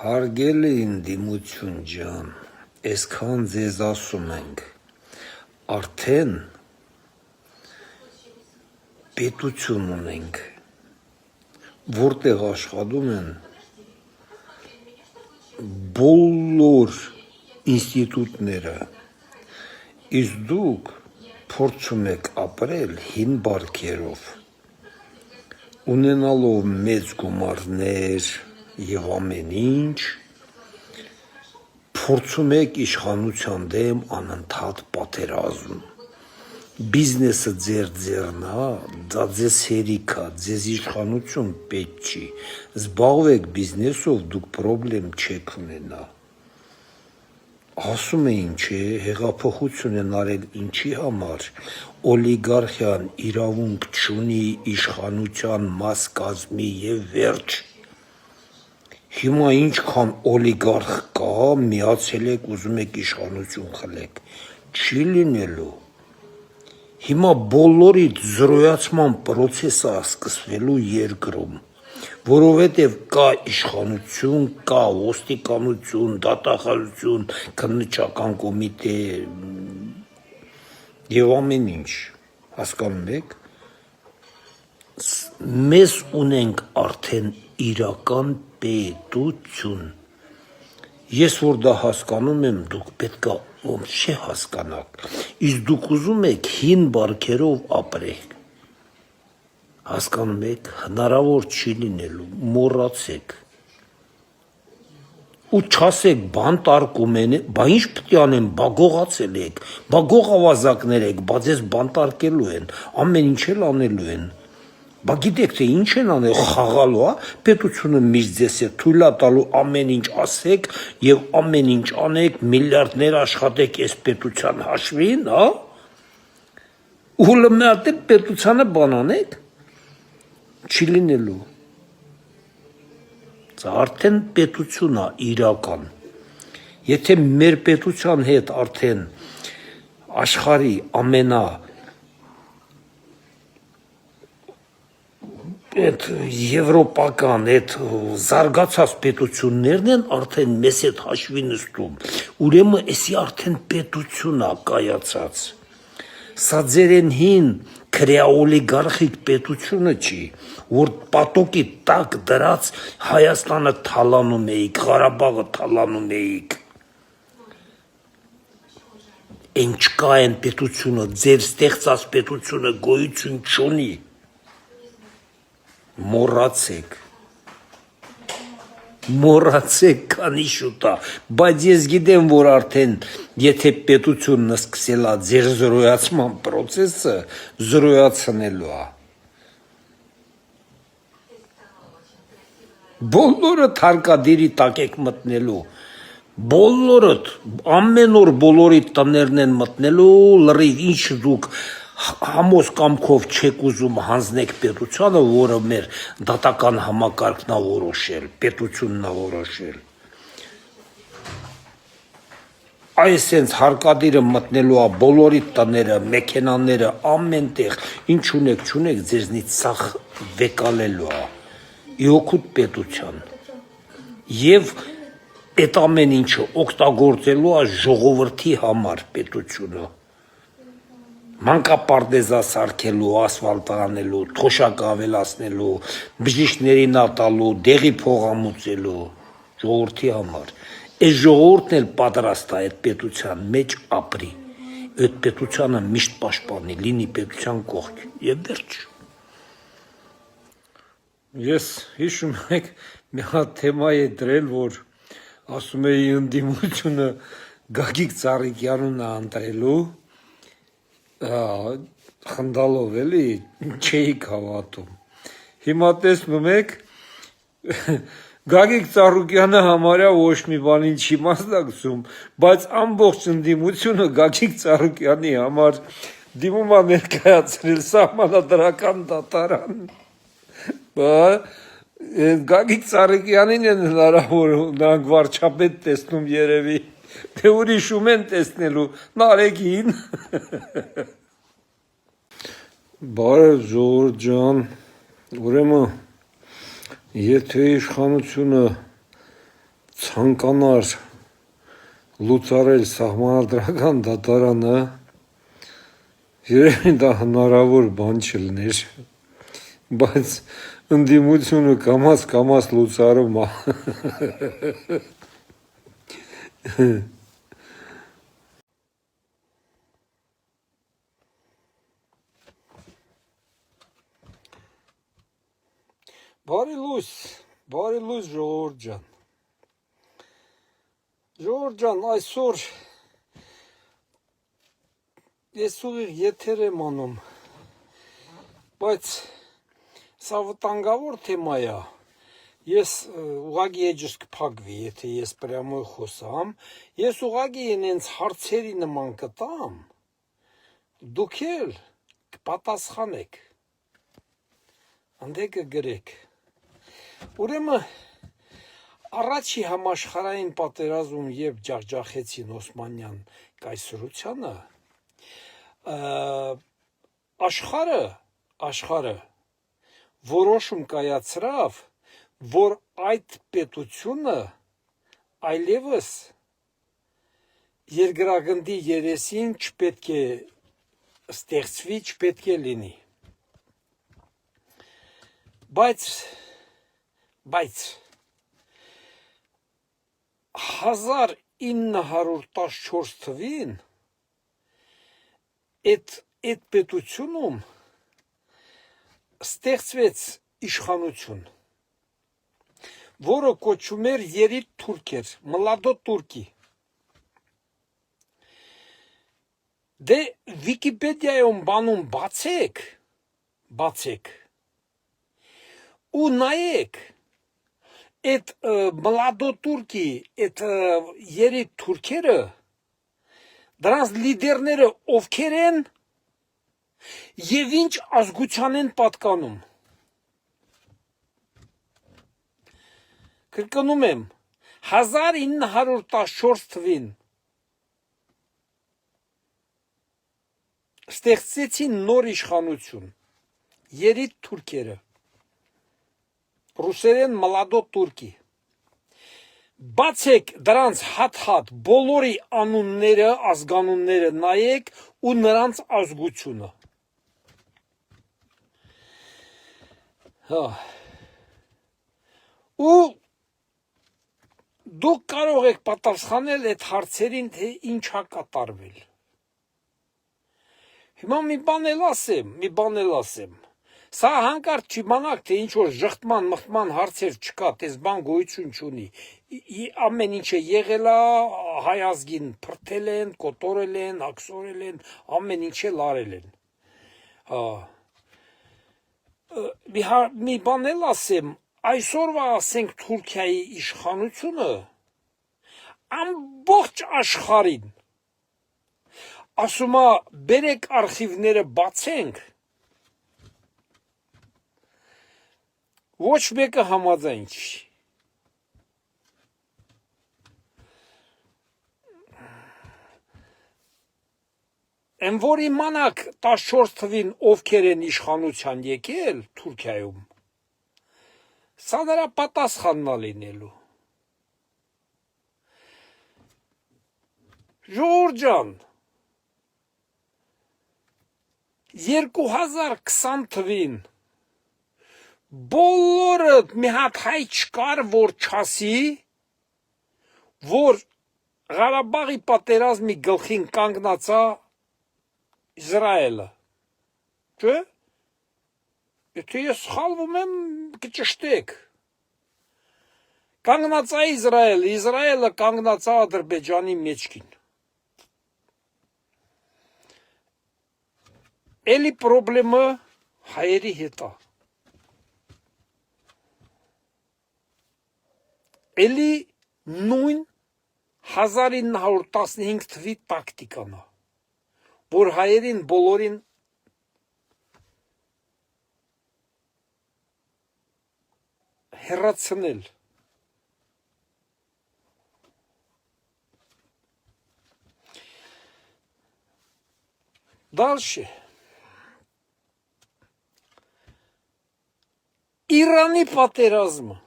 Հարգելի ընդդիմություն ջան, այսքան ձեզ ասում ենք, արդեն պետություն ունենք, որտեղ աշխատում են բոլոր ինստիտուտները, իսկ դուք փորձում եք ապրել հին բարքերով, ունենալով մեծ գումարներ և ամեն ինչ, փորձում եք իշխանության դեմ անընդհատ պատերազմ, բիզնեսը ձեր ձեռն է, դա ձեզ հերիք է, ձեզ իշխանություն պետք չի, զբաղվեք բիզնեսով, դուք պրոբլեմ չեք ունենա, ասում էին չէ, հեղափոխություն են արել ինչի համար, օլիգարխիան իրավունք չունի իշխանության մաս կազմի և վերջ, հիմա ինչքան օլիգարխ կա, միացել եք, ուզում եք իշխանություն խլեք, չի լինելու, հիմա բոլորիդ զրոյացման պրոցեսը սկսվելու երկրում, որովհետև կա իշխանություն, կա ոստիկանություն, դատախազություն, քննչական կոմիտե և ամեն ինչ, հասկանում եք, մեզ ունենք արդեն իրական պետություն, ես որ դա հասկանում եմ, դուք պետք է ոնց չէ հասկանաք, իսկ դուք ուզում եք հին բարքերով ապրեք, հասկանում եք, հնարավոր չի լինելու, մոռացեք, ու չասեք բանտարկում են, բա ինչ պետք է անեն, բա գողացել եք, բա գողավազակներ եք, բա ձեզ բանտարկելու են, ամեն ինչ էլ անելու են, բա գիտեք թե ինչ են անել, խաղալու է, պետությունը միշտ ձեզ է թույլ տալու ամեն ինչ ասեք և ամեն ինչ անեք, միլիարդներ աշխատեք այս պետության հաշվին, հա, ու լմնատել պետությանը բան անեք, չի լինելու, արդեն պետություն է իրական, եթե մեր պետության հետ արդեն աշխարհի ամենա այդ եվրոպական, այդ զարգացած պետություններն են արդեն մեզ հետ հաշվի նստում, ուրեմն էսի արդեն պետություն է կայացած, սա ձերեն հին քրեաօլիգարխիկ պետությունը չի, որ պատոկի տակ դրած Հայաստանը թալանում էիք, Ղարաբաղը թալանում էիք, են չկա են պետությունը, ձեր ստեղծած պետությունը գոյություն չունի, մոռացեք քանի շուտ է, բայց ես գիտեմ, որ արդեն եթե պետությունն սկսել է ձեր զրոյացման պրոցեսը, զրոյացնելու է, բոլորդ հարկադիրի տակ եք մտնելու, բոլորդ, ամեն օր բոլորի տներն են մտնելու, լրիվ ինչ դուք համոզ կամքով չեք ուզում հանձնեք պետությանը, որը մեր դատական համակարգն է որոշել, պետությունն է որոշել, այս հենց հարկադիրը մտնելու է բոլորի տները, մեքենաները, ամեն տեղ, ինչ ունեք, չունեք, ձեզնից սախ վեկալելու է, իօգուտ պետության, և այդ ամեն ինչը օգտագործելու է ժողովրդի համար պետությունը, մանկապարտեզա սարքելու, ասֆալտ անելու, թոշակը ավելացնելու, բժիշկներին ատալու, դեղի փողամուծելու, ժողովրդի համար, այս ժողովուրդն էլ պատրաստ է այդ պետության մեջ ապրի, այդ պետությանը միշտ պաշտպանի, լինի պետության կողք և վերջ, ես հիշում եք մի հատ թեմա է դրել, որ ասում էի ընդդիմությունը Գագիկ Ծառուկյանն է ընտրելու, խնդալով էլի, չէիք հավատում, հիմա տեսնում եք, Գագիկ Ծառուկյանը համարյա ոչ մի բանին չի մասնակցում, բայց ամբողջ ընդդիմությունը Գագիկ Ծառուկյանի համար դիմում է ներկայացրել սահմանադրական դատարան, Գագիկ Ծառուկյանին են հնարավոր նրանք վարչապետ տեսնում երևի, թե ուրիշում են տեսնելու, նարեկին, բարև ժողովուրդ ջան, ուրեմն, եթե իշխանությունը ցանկանար լուծարել սահմանադրական դատարանը, երևի դա հնարավոր բան չլներ, բայց ընդդիմությունը կամաց լուծարում է։ Բարի լույս ժողովուրդ ջան։ Ժողովուրդ ջան, այսօր ես ուղիղ եթեր եմ անում, բայց սա վտանգավոր թեմա է։ Ես ուղղակի էջս կփակվի, եթե ես պրյամոյ խոսամ, ես ուղղակի ինձ հարցերի նման կտամ, դուք էլ կպատասխանեք, ընդ կգրեք։ Ուրեմն առաջի համաշխարհային պատերազմում, երբ ջախջախեցին Օսմանյան կայսրությանը, աշխարհը որոշում կայացրավ, որ այդ պետությունը այլևս երկրագնդի երեսին չպետք է ստեղծվի, չպետք է լինի։ Բայց 1914 թվին այդ պետությունում ստեղծվեց իշխանություն, որը կոչվում էր Երիտ Թուրքեր, Մլադո Տուրկի։ Դե Վիկիպեդիայում բանում բացեք ու նայեք այդ Մլադո Տուրկի, այդ Երիտ Թուրքերը, դրանց լիդերները ովքեր են եւ ինչ ազգության են պատկանում։ Կրկնում եմ, 1914 թվին ստեղծեցին նոր իշխանություն, Երիտ Թուրքերը, ռուսերեն Մլադո Տուրկի։ Բացեք դրանց հատ բոլորի անունները, ազգանունները նայեք ու նրանց ազգությունը։ Ու դուք կարող եք պատասխանել այդ հարցերին, թե ինչ է կատարվել։ Հիմա մի բան էլ ասեմ։ Սա հանկարծ չիմանաք, թե ինչ որ ժխտման, մխտման հարցեր չկա, տես բան գոյություն չունի։ Ամեն ինչը եղել է, հայ ազգին փրթել են, կոտորել են, աքսորել են, ամեն ինչ էլ արել են։ Մի բան էլ ասեմ, այսօրվա ասենք Թուրքիայի իշխանությունը ամբողջ աշխարհին ասում է բերեք արխիվները բացենք, ոչ մեկը համաձայն չի։ Են որ իմանաք 14 թվին ովքեր են իշխանության եկել Թուրքիայում, սա նրա պատասխանն է լինելու։ Ժողովուրդ ջան, 2020 թվին բոլորը մի հատ հայ չկար, որ չասի, որ Ղարաբաղի պատերազմի գլխին կանգնած է Իսրայելը, չէ՞։ Եթե ես սխալվում եմ, կճշտեք։ Կանգնած է Իսրայելը կանգնած է Ադրբեջանի մեջքին։ Էլի պրոբլեմը հայերի հետ է։ Էլի նույն 1915 թվի տակտիկան է, որ հայերին բոլորին հեռացնել։ Դալշե։ Իրանի պատերազմը,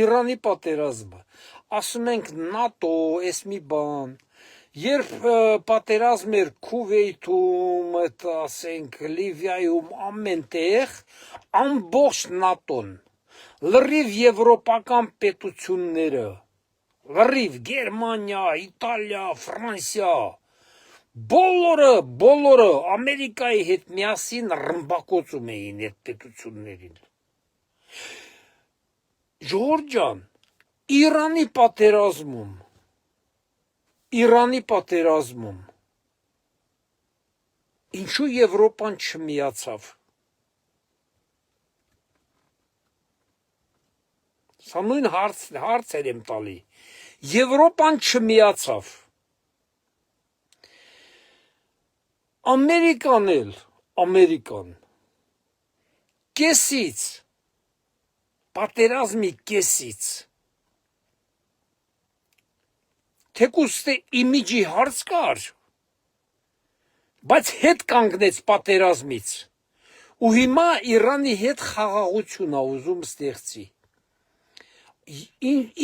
Իրանի պատերազմը, ասում ենք ՆԱՏՕ, էս մի բան, երբ պատերազմ էր Քուվեյթում, ասենք Լիվիայում, ամեն տեղ, ամբողջ ՆԱՏՕ-ն, լրիվ եվրոպական պետությունները, լրիվ Գերմանիա, Իտալիա, Ֆրանսիա, բոլորը Ամերիկայի հետ միասին ռմբակոծում էին այդ պետություններին։ Ժողովուրդ ջան, Իրանի պատերազմում ինչու Եվրոպան չմիացավ։ Սա նույն հարցեր եմ տալի։ Եվրոպան չմիացավ։ Ամերիկան կեսից, պատերազմի կեսից, թեկուզ թե իմիջի հարց կար, բայց հետ կանգնեց պատերազմից, ու հիմա Իրանի հետ խաղաղություն ա ուզում ստեղծի։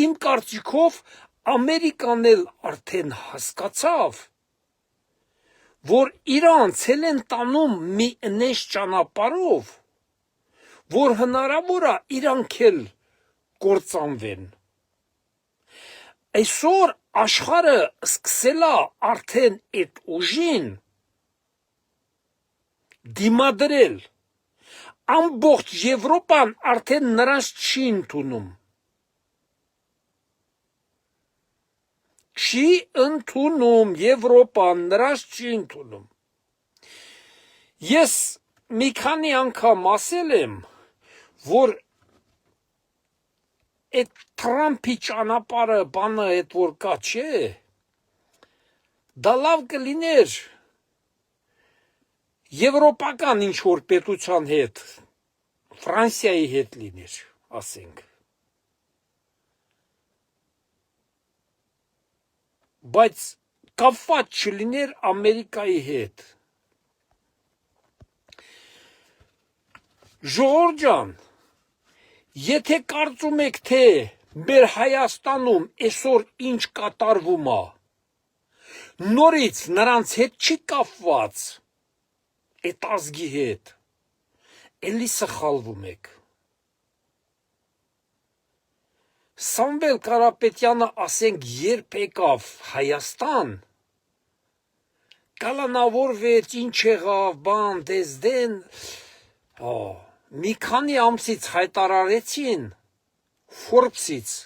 Իմ կարծիքով Ամերիկան էլ արդեն հասկացավ, որ իրան ցել են տանում մի նես ճանապարհով, որ հնարավոր է իրանք էլ կործանվեն։ Այսօր աշխարհը սկսել է արդեն այդ ուժին դիմադրել, ամբողջ Եվրոպան արդեն նրանց չի ընդունում։ Չի ընդունում Եվրոպան, նրանց չի ընդունում։ Ես մի քանի անգամ ասել եմ, որ այդ Թրամփի ճանապարհը բանը այդ որ կա, չէ, դա լավ կլիներ եվրոպական ինչ որ պետության հետ, Ֆրանսիայի հետ լիներ, ասենք։ Բայց կապված չլիներ Ամերիկայի հետ։ Ժողովուրդ ջան, եթե կարծում եք, թե մեր Հայաստանում այսօր ինչ կատարվում է, նորից նրանց հետ չի կապված, այդ ազգի հետ, էլի սխալվում եք։ Սամվել Կարապետյանը, ասենք, երբ եկավ Հայաստան, կալանավորվեց, ինչ եղավ, բան, դեզդեն, մի քանի ամսից հայտարարեցին Forbes-ից,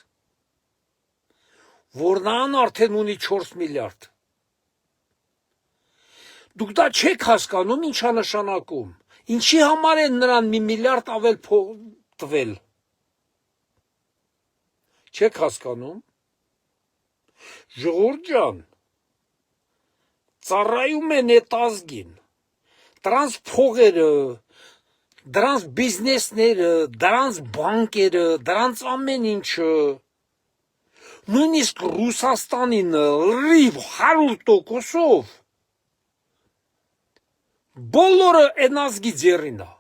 որ նրան արդեն ունի 4 միլիարդ։ Դուք դա չեք հասկանում, ինչ է նշանակում։ Ինչի համար են նրան 1 միլիարդ ավել փող տվել։ Չեք հասկանում։ Ժողովուրդ ջան, ծառայում են այդ ազգին, դրանց փողերը, դրանց բիզնեսները, դրանց բանկերը, դրանց ամեն ինչը, նույնիսկ Ռուսաստանին լրիվ 100%-ով բոլորը այն ազգի ձեռին է,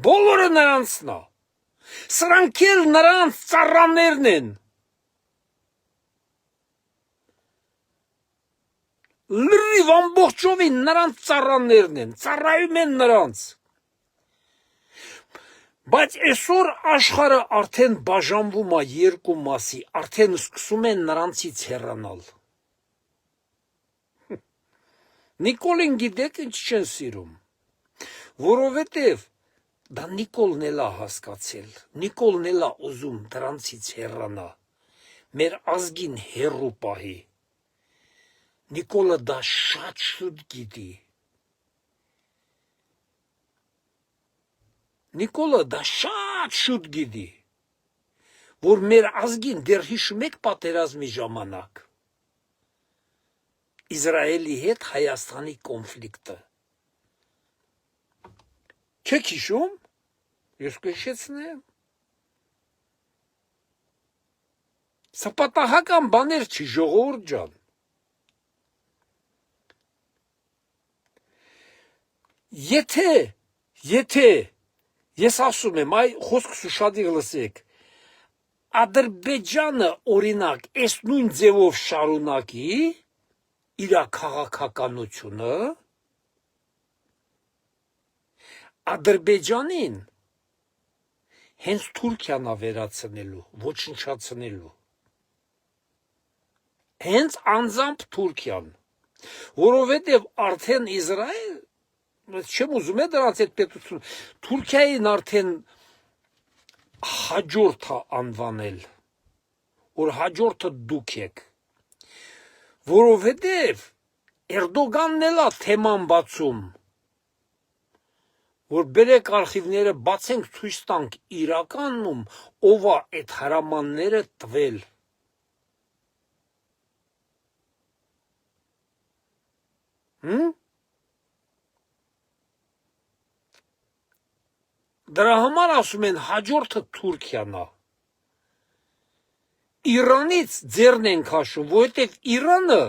բոլորը նրանցն է, սրանք էլ նրանց ծառաներն են, լրիվ ամբողջովին նրանց ծառաներն են, ծառայում են նրանց։ Բայց այսօր աշխարհը արդեն բաժանվում է երկու մասի, արդեն սկսում են նրանցից հեռանալ։ Նիկոլին գիտեք ինչ չեն սիրում, որովհետև դա Նիկոլն էլ է հասկացել, Նիկոլն էլ է ուզում դրանցից հեռանա, մեր ազգին հեռու պահի։ Նիկոլը դա շատ շուտ գիտի։ Նիկոլը դա շատ շուտ գիտի, որ մեր ազգին դեռ հիշում եք պատերազմի ժամանակ Իսրայելի հետ Հայաստանի կոնֆլիկտը։ Չեք հիշում։ Ես կհիշեցնեմ։ Սա պատահական բաներ չի, ժողովուրդ ջան։ Եթե ես ասում եմ, այ խոսքս ուշադիր լսեք, Ադրբեջանը օրինակ այս նույն ձևով շարունակի իր քաղաքականությունը, Ադրբեջանին հենց Թուրքիան է վերացնելու, ոչնչացնելու։ Հենց անձամբ Թուրքիան, որովհետև արդեն Իսրայել, չեմ ուզում է դրանց այդ պետություն, Թուրքիային արդեն հաջորդ է անվանել, որ հաջորդը դուք եք, որովհետև Էրդոգանն էլ է թեման բացում, որ բերեք արխիվները բացենք ցույց տանք իրականում ով է այդ հրամանները տվել։ Դրա համար ասում են հաջորդը Թուրքիան է։ Իրանից ձեռն են քաշում, որովհետև Իրանը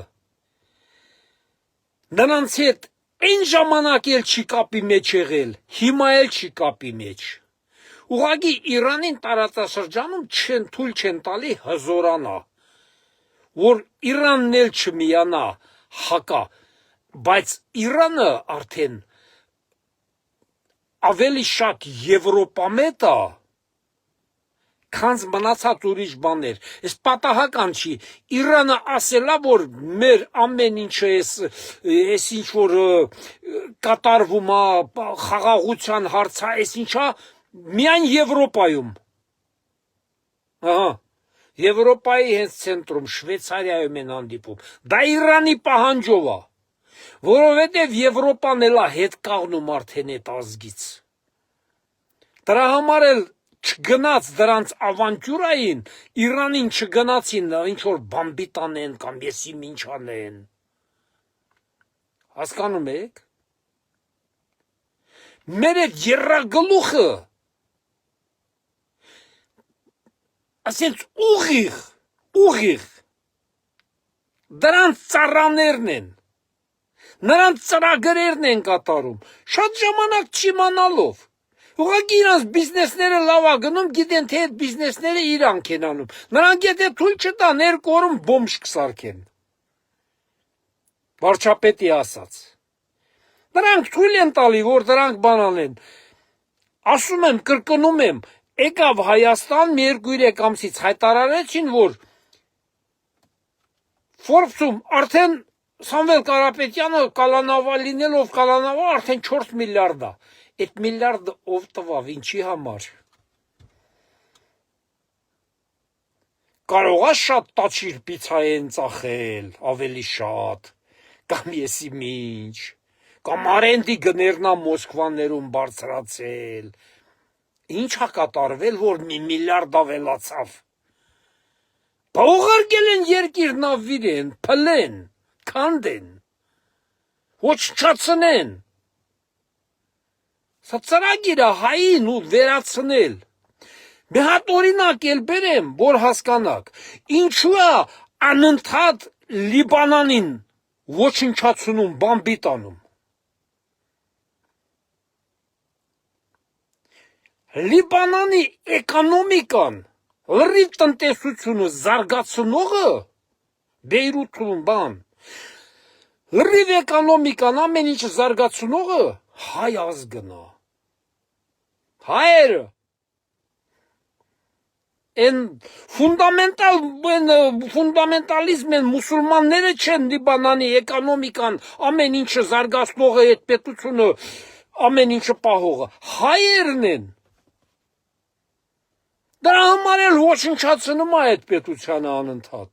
նրանց հետ այն ժամանակ էլ չի կապի մեջ եղել, հիմա էլ չի կապի մեջ։ Ուղղակի Իրանին տարածաշրջանում թույլ չեն տալի հզորանա, որ Իրանն էլ չմիանա հակա, բայց Իրանը արդեն ավելի շատ Եվրոպամետ է, քան մնացած ուրիշ բաներ։ Այս պատահական չի։ Իրանը ասելա, որ մեր ամեն ինչը այս ինչ որ կատարվում է, խաղաղության հարց է, այս ինչա միայն Եվրոպայում։ Ահա, Եվրոպայի հենց ցենտրում, Շվեյցարիայում են հանդիպում։ Դա Իրանի պահանջով է, որովհետև Եվրոպան էլ է հետ կաղնում արդեն այդ ազգից։ Դրա համար էլ չգնաց դրանց ավանտյուրային, Իրանին չգնացին ինչ որ բամբի տանեն կամ եսի ինչ անեն։ Հասկանում եք։ Մեր այդ երրագլուխը ասենց ուղիղ դրանց ծառաներն են, նրանց ծրագրերն են կատարում, շատ ժամանակ չիմանալով։ Ուղղակի իրանց բիզնեսները լավ է գնում, գիտեն թե այդ բիզնեսները իրանք են անում։ Նրանք եթե թույլ չտան, երկու օրում բոմբ կսարքեն։ Վարչապետի ասած։ Նրանք թույլ են տալի, որ դրանք բան անեն։ Ասում եմ, կրկնում եմ, եկավ Հայաստան մի 2-3 ամսից հայտարարեցին, որ Forbes-ում արդեն Սամվել Կարապետյանը կալանավա լինելով կալանավա արդեն 4 միլիարդ է։ Այդ միլիարդը ով տվավ, ինչի համար։ Կարող է շատ տաչիր պիցայեն ծախել, ավելի շատ, կամ եսի ինչ, կամ արենդի գներնա Մոսկվաներում բարձրացել։ Ինչ է կատարվել, որ մի միլիարդ ավելացավ։ Բա ուղարկել են երկիր նավիրեն, փլեն, քանդեն, ոչնչացնեն։ Սա ծրագիր է հային ու վերացնել։ Մի հատ օրինակ էլ բերեմ, որ հասկանաք, ինչու է անընդհատ Լիբանանին ոչնչացնում, բամբի տանում։ Լիբանանի էկոնոմիկան, լրիվ տնտեսությունը զարգացնողը, Բեյրութում բան, լրիվ էկոնոմիկան ամեն ինչ զարգացնողը հայ ազգն է։ Հայերը են ֆունդամենտալիզմ են մուսուլմանները չեն Լիբանանի էկոնոմիկան ամեն ինչը զարգացնողը այդ պետությունը ամեն ինչը պահողը հայերն են։ Դրա համար էլ ոչնչացնում է այդ պետությանը անընդհատ։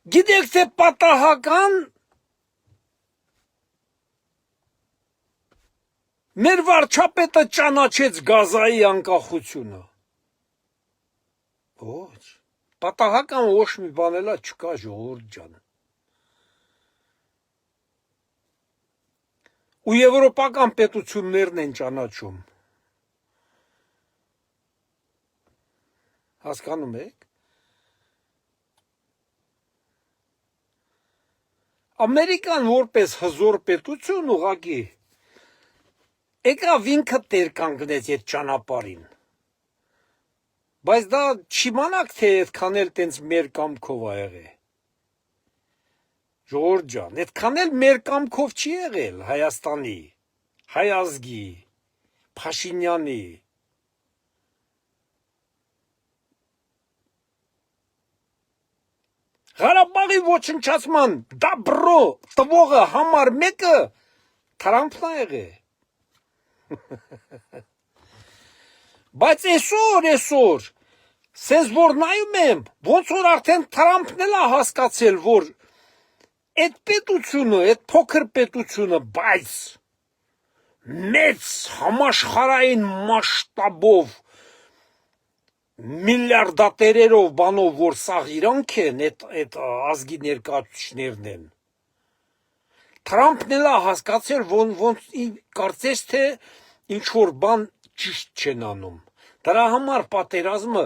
Գիտեք թե պատահական մեր վարչապետը ճանաչեց Գազայի անկախությունը։ Ոչ, պատահական ոչ մի բան էլ չկա, ժողովուրդ ջան։ Ու եվրոպական պետություններն են ճանաչում։ Հասկանում եք։ Ամերիկան որպես հզոր պետություն ուղղակի Եկավ ինքը տեր կանգնեց այդ ճանապարհին։ Բայց դա չիմանաք թե այդքան էլ տենց մեր կամքով ա եղել։ Ժողովուրդ ջան, այդքան էլ մեր կամքով չի եղել Հայաստանի, հայ ազգի, Փաշինյանի։ Ղարաբաղի ոչնչացման դաբրո տվողը համար մեկը Թրամփն ա եղել։ Բայց այսօր, սենց որ նայում եմ, ոնց որ արդեն Թրամփն էլ ա հասկացել, որ այդ պետությունը, այդ փոքր պետությունը, բայց մեծ համաշխարհային մասշտաբով միլիարդատերերով բանով, որ սաղ իրանք են, այդ ազգի ներկայացուցիչներն են։ Թրամփն էլ ա հասկացել, ոնց կարծես թե ինչ որ բան ճիշտ չեն անում։ Դրա համար պատերազմը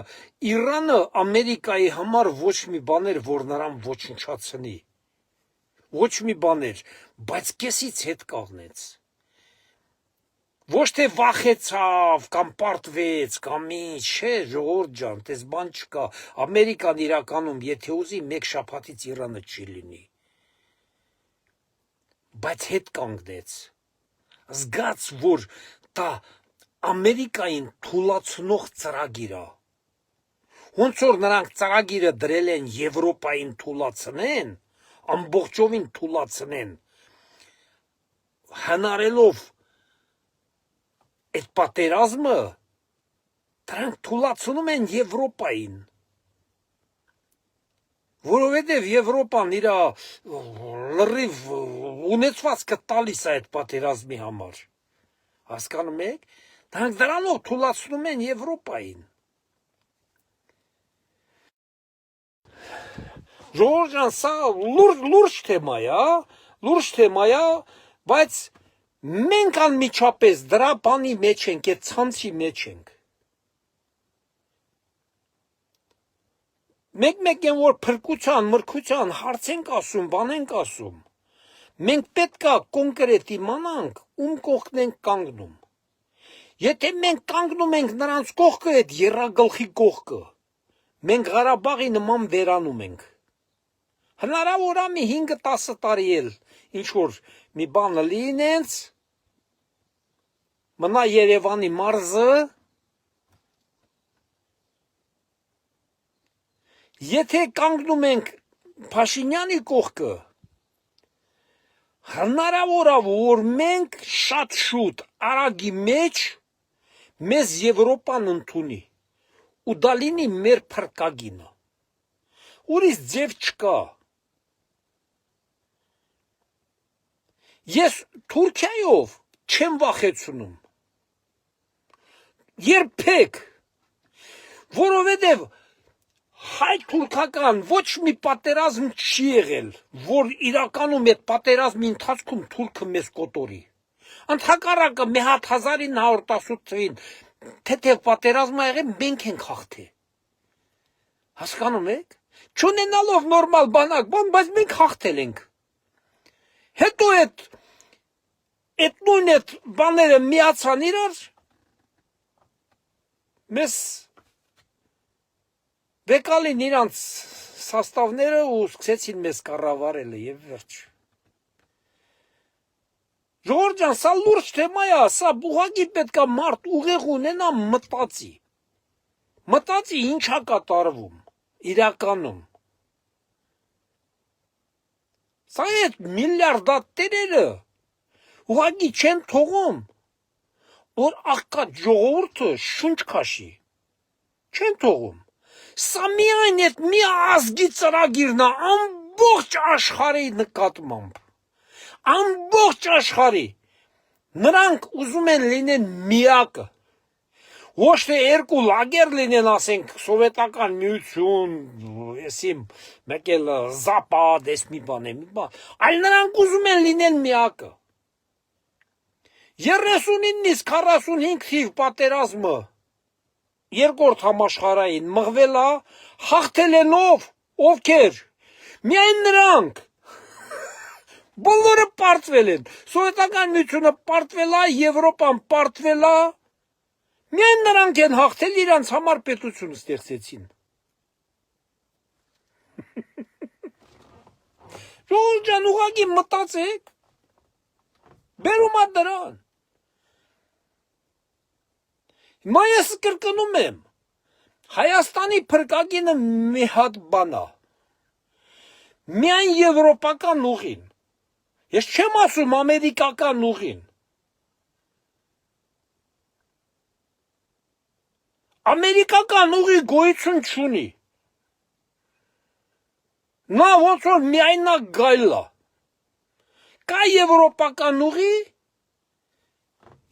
Իրանը Ամերիկայի համար ոչ մի բան էր, որ նրան ոչնչացնի։ Ոչ մի բան էր, բայց կեսից հետ կաղնեց։ Ոչ թե վախեցավ կամ պարտվեց կամ ինչ, չէ, ժողովուրդ ջան, տես բան չկա։ Ամերիկան իրականում, եթե ուզի, մեկ շաբաթից Իրանը չի լինի։ Բայց հետ կանգնեց։ Զգաց, որ դա Ամերիկային թուլացնող ծրագիր է։ Ոնց որ նրանք ծրագիրը դրել են Եվրոպային թուլացնեն, ամբողջովին թուլացնեն, հնարելով այդ պատերազմը, դրանք թուլացնում են Եվրոպային, որովհետև Եվրոպան իր լրիվ ունեցվածքը տալիս է այդ պատերազմի համար, հասկանում եք, դրանք դրանով թուլացնում են Եվրոպային։ Ժողովուրդ ջան, սա լուրջ թեմա է, բայց մենք անմիջապես դրա բանի մեջ ենք, այդ ցանցի մեջ ենք։ Մեկ են որ փրկության, մրգության հարց ենք ասում, բան ենք ասում։ Մենք պետք է կոնկրետ իմանանք, ում կողքն ենք կանգնում։ Եթե մենք կանգնում ենք նրանց կողքը, այդ եռագլխի կողքը, մենք Ղարաբաղի նման վերանում ենք։ Հնարավոր է մի 5-10 տարի էլ ինչ որ մի բանը լինենց, մնա Երևանի մարզը, եթե կանգնում ենք Փաշինյանի կողքը, հնարավոր է, որ մենք շատ շուտ արագի մեջ մեզ Եվրոպան ընդունի, ու դա լինի մեր փրկագինը, ուրիշ ձև չկա։ Ես Թուրքիայով չեմ վախեցնում, երբեք, որովհետև հայ-թուրքական ոչ մի պատերազմ չի եղել, որ իրականում այդ պատերազմի ընթացքում թուրքը մեզ կոտորի։ Ընդհակառակը մի հատ 1918 թվին թեթև պատերազմ ա եղել, մենք ենք հաղթել։ Հասկանում եք։ Չունենալով նորմալ բանակ, բայց մենք հաղթել ենք։ Հետո այդ նույն այդ բաները միացան իրար, մեզ վեկալին իրանց սաստավները ու սկսեցին մեզ կառավարել եւ վերջ։ Ժողովուրդ ջան, սա լուրջ թեմա է, սա ուղղակի պետք է մարդ ուղեղ ունենա մտածի ինչ ա կատարվում իրականում։ Սա այդ միլիարդատերերը ուղղակի չեն թողում, որ աղքատ ժողովուրդը շունչ քաշի, չեն թողում։ Սա միայն այդ մի ազգի ծրագիրն է ամբողջ աշխարհի նկատմամբ, ամբողջ աշխարհի, նրանք ուզում են լինեն միակը, ոչ թե երկու լագեր լինեն, ասենք, սովետական միություն, եսիմ, մեկ էլ զապադ, ես մի բան, այլ նրանք ուզում են լինեն միակը։ 39-ից 45 թիվ պատերազմը երկրորդ համաշխարհային մղվել է, հաղթել են ովքեր, միայն նրանք, Բոլորը պարտվել են։ Սովետական միությունը պարտվել է, Եվրոպան պարտվել է։ Միայն նրանք են հաղթել, իրանց համար պետություն ստեղծեցին։ Ժողովուրդ ջան, ուղղակի մտածեք։ Բերում ա դրան։ Հիմա ես կրկնում եմ, Հայաստանի փրկագինը մի հատ բան է։ Միայն եվրոպական ուղին։ Ես չեմ ասում ամերիկական ուղին։ Ամերիկական ուղի գոյություն չունի։ Նա ոնց որ միայնակ գայլ է։ Կա եվրոպական ուղի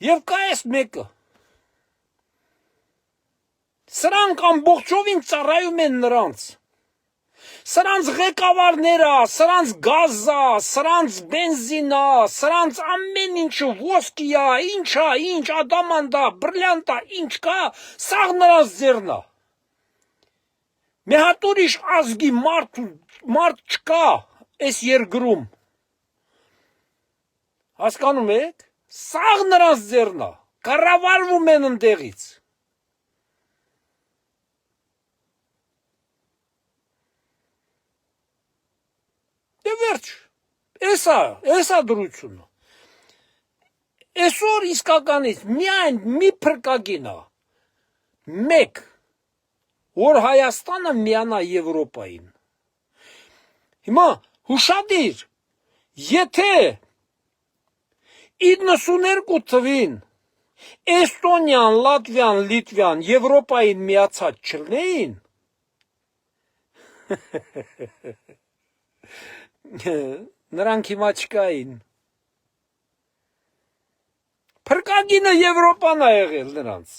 եւ կա այս մեկը։ Սրանք ամբողջովին ծառայում են նրանց։ Սրանց ղեկավարները, սրանց գազա, սրանց բենզինա, սրանց ամեն ինչը ոսկիա, ինչա, ինչ ադամանդա, բրլյանտա, ինչ կա, սաղ նրանց ձեռնա։ Մի հատ ուրիշ ազգի մարդ չկա այս երկրում։ Հասկանում եք։ Սաղ նրանց ձեռնա։ Կառավարվում են ընդեղից։ Դե վերջ, էսա դրությունը։ Այսօր իսկականից միայն մի փրկագին է, մեկ, որ Հայաստանը միանա Եվրոպային։ Հիմա հուշադիր, եթե 92 թվին Էստոնիան, Լատվիան, Լիտվան Եվրոպային միացած չլինեին, նրանք հիմա չկային։ Փրկագինը Եվրոպան է եղել նրանց։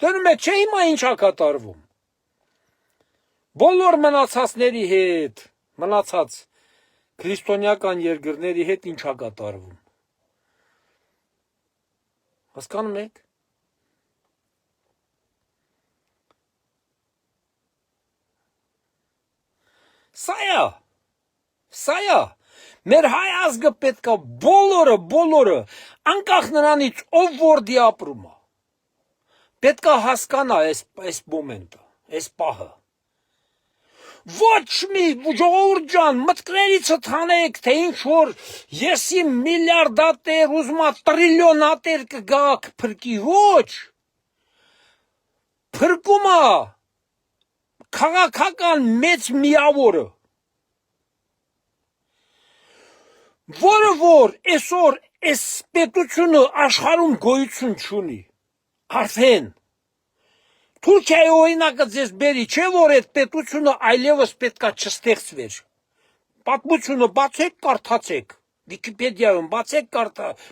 Դնում է, չէ հիմա ինչ է կատարվում։ Բոլոր մնացածների հետ, մնացած քրիստոնեական երկրների հետ ինչ է կատարվում։ Հասկանում եք։ Սա է, մեր հայ ազգը պետք է բոլորը, անկախ նրանից ով որդի ապրում է, պետք է հասկանա այս մոմենտը, այս պահը։ Ոչ մի ժողովուրդ ջան, մտքներիցդ հանեք, թե ինչ որ եսի միլիարդատեր, ուզում ա տրիլիոնատեր կգա կփրկի, ոչ։ Փրկում է քաղաքական մեծ միավորը, որը որ այսօր այս պետությունը աշխարհում գոյություն չունի, արդեն Թուրքիայի օրինակը ձեզ բերի, չէ որ այդ պետությունը այլևս պետքա չստեղծվեր։ Պատմությունը բացեք, կարդացեք, Վիկիպեդիայում բացեք,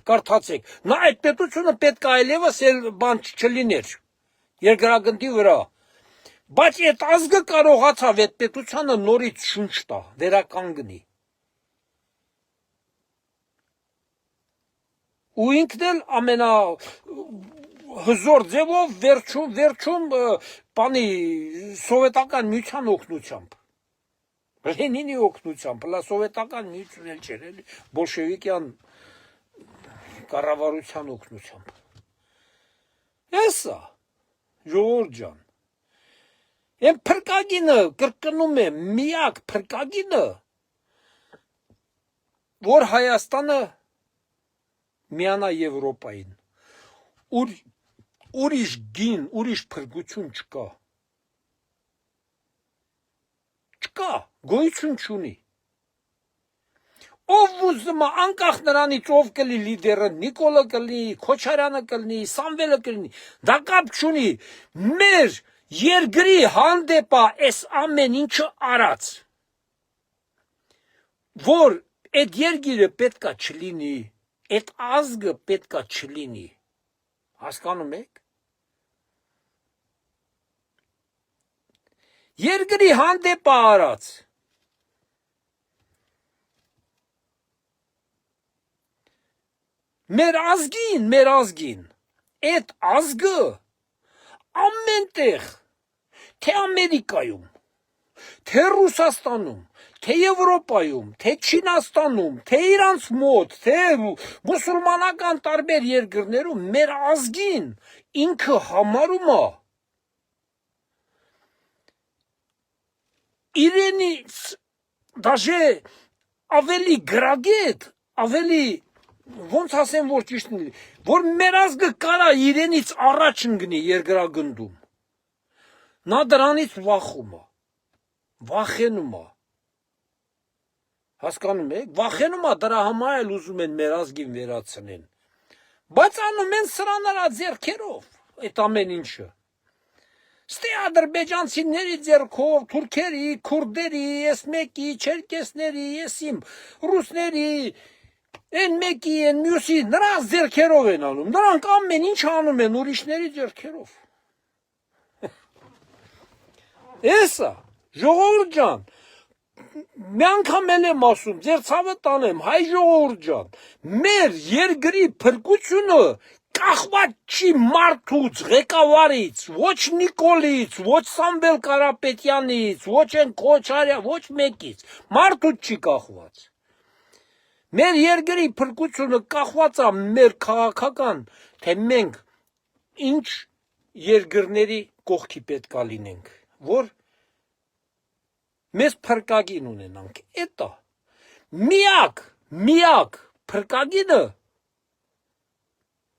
կարդացեք։ Նա այդ պետությունը պետք է այլևս բան չլիներ երկրագնդի վրա։ Բայց այդ ազգը կարողացավ այդ պետությանը նորից շունչ տա, վերականգնի։ Ու ինքն էլ ամենա հզոր ձևով վերջում բանի սովետական միության օգնությամբ, Լենինի օգնությամբ, հլա սովետական միություն էլ չէր, էլի բոլշևիկյան կառավարության օգնությամբ։ Էսա, ժողովուրդ ջան, այն փրկագինը, կրկնում եմ, միակ փրկագինը, որ Հայաստանը միանա Եվրոպային, ուրիշ գին, ուրիշ փրկություն չկա։ Չկա, գոյություն չունի։ Ով ուզում է, անկախ նրանից ով կլի լիդերը, Նիկոլը կլի, Քոչարյանը կլի, Սամվելը կլի, դա կապ չունի։ Մեր երկրի հանդեպ է այս ամեն ինչը արած, որ այդ երկիրը պետքա չլինի, այդ ազգը պետքա չլինի։ Հասկանում եք։ Երկրի հանդեպ է արած։ Մեր ազգին, այդ ազգը ամեն տեղ, թե Ամերիկայում, թե Ռուսաստանում, թե Եվրոպայում, թե Չինաստանում, թե իրանց մոտ, թե մուսուլմանական տարբեր երկրներում մեր ազգին ինքը համարում է իրենից դաժե ավելի գրագետ, ավելի ոնց ասեմ, որ ճիշտ լինի, որ մեր ազգը կարա իրենից առաջ ընկնի երկրագնդում։ Նա դրանից վախում է, վախենում է։ Հասկանում եք, վախենում է, դրա համար էլ ուզում են մեր ազգին վերացնեն։ Բայց անում են սրան արա ձեռքերով, այդ ամեն ինչը։ Ստե ադրբեջանցիների ձեռքով, թուրքերի, քուրդերի, ես մեկի, չերկեսների, ես իմ ռուսների, են մեկի, են մյուսի, նրանց ձեռքերով են անում, նրանք ամեն ինչ անում են ուրիշների ձեռքերով։ Էսա, ժողովուրդ ջան, մի անգամ էլ եմ ասում, ձեր ցավը տանեմ, հայ ժողովուրդ ջան, մեր երկրի փրկությունը կախված չի մարդուց, ղեկավարից, ոչ Նիկոլից, ոչ Սամվել Կարապետյանից, ոչ են Քոչարյա, ոչ մեկից, մարդուց չի կախված։ Մեր երկրի փրկությունը կախված է մեր քաղաքական, թե մենք ինչ երկրների կողքի պետքա լինենք, որ մեզ փրկագին ունենանք, էտա, միակ փրկագինը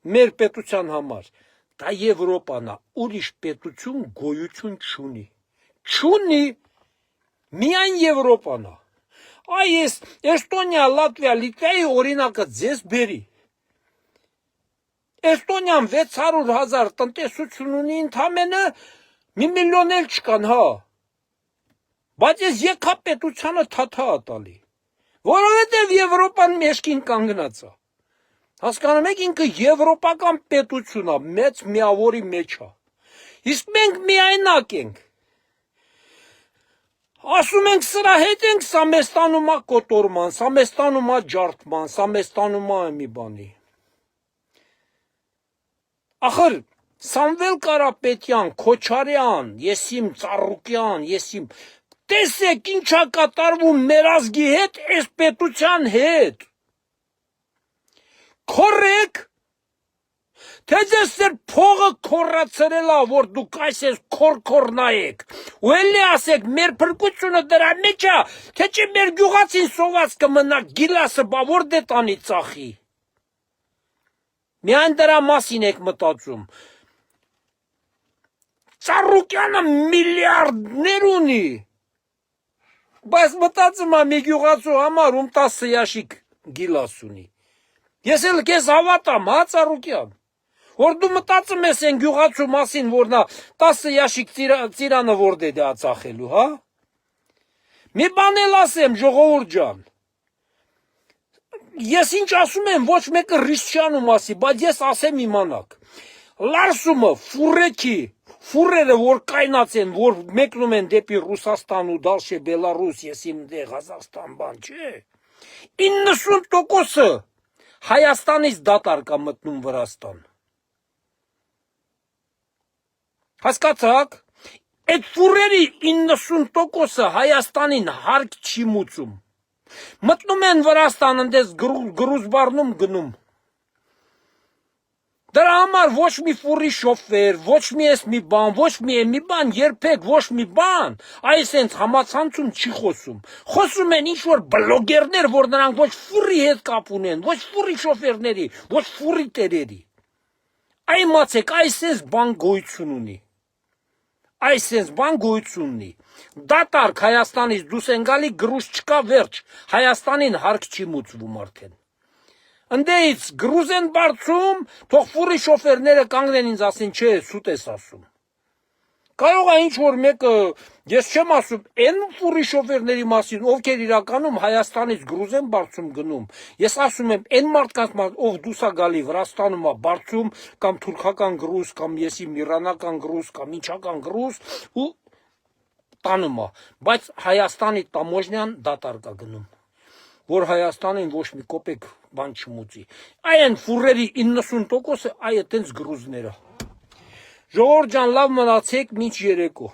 մեր պետության համար, դա Եվրոպան է, ուրիշ պետություն գոյություն չունի, միայն Եվրոպան է, այս Էստոնիա, Լատվիա, Լիտվայի օրինակը ձեզ բերի, Էստոնիան 600,000 տնտեսություն ունի ընդամենը, 1 միլիոն էլ չկան, հա, բայց ես եկապետությանը թաթա է տալի, որովհետև Եվրոպան մեջքին կանգնած է, հասկանում եք, ինքը եվրոպական պետություն է, մեծ միավորի մեջ է, իսկ մենք միայնակ ենք, ասում ենք սրա հետ ենք, սա մեզ տանում է կոտորման, սա մեզ տանում է ջարդման, սա մեզ տանում է մի բանի, ախր Սամվել Կարապետյան, Քոչարյան, եսիմ Ծառուկյան, եսիմ, տեսեք ինչա կատարվում մեր ազգի հետ, այս պետության հետ, քորեք, թե ձեզ սեր փողը քորացրել է, որ դուք այսպես քոր նայեք, ու էլի ասեք, մեր փրկությունը դրա մեջ է, թե չէ մեր գյուղացին սոված կմնա գիլասը, բա որ դե տանի ծախի, միայն դրա մասին եք մտածում, Ծառուկյանը միլիարդներ ունի, բայց մտածում է մի գյուղացու համար, 10 ящик գիլաս ունի, ես էլ կեզ հավատամ, հա Ծառուկյան, որ դու մտածում ես են գյուղացու մասին, որ նա 10 ящик ծիրանը որ դե դա ծախելու, հա, մի բան էլ ասեմ ժողովուրդ ջան, ես ինչ ասում եմ, ոչ մեկը ռիսչանում ասի, բայց ես ասեմ իմանաք, լարսումը, ֆուրեքի, ֆուրերը, որ կայնած են, որ մեկնում են դեպի Ռուսաստան ու դալշե Բելարուս, ես իմ դե Ղազախստան բան չէ, 90%-ը Հայաստանից դատարկ է մտնում Վրաստան, հասկացաք, այդ ֆուրերի 90%-ը Հայաստանին հարկ չի մուծում, մտնում են Վրաստան, ընդես գրուզբարնում գնում, դրա համար ոչ մի ֆուրի շոֆեր, ոչ մի ես մի բան, ոչ մի բան, երբեք ոչ մի բան, այս հենց համացանցում չի խոսում, խոսում են ինչ-որ բլոգերներ, որ նրանք ոչ ֆուրի հետ կապ ունեն, ոչ ֆուրի շոֆերների, ոչ ֆուրի տերերի, այմացեք, այս հենց բան գոյություն ունի, այս հենց բան գոյություն ունի, դատարկ Հայաստանից դուս են գալի գրուզ չկա վերջ, Հայաստանին հարկ չի մուծվում արդեն, ընդեից գրուզ են բարձում, թող ֆուրի շոֆերները կանգնեն ինձ ասեն, չէ, սուտ ես ասում, կարող է ինչ-որ մեկը, ես չեմ ասում, են ֆուրի շոֆերների մասին, ովքեր իրականում Հայաստանից գրուզ են բարձում գնում, ես ասում եմ, են մարդկանց, ով դուս է գալի Վրաստանում է բարձում, կամ թուրքական գրուզ, կամ եսիմ իրանական գրուզ, կամ ինչական գրուզ, ու տանում է, բայց Հայաստանի տամոժնյան դատարկ է գնում, որ Հայաստանին ոչ մի կոպեկ բան չմուծի, այն ֆուրերի 90%-ը այ այտենց գրուզները, ժողովուրդ ջան լավ մնացեք մինչ երեկո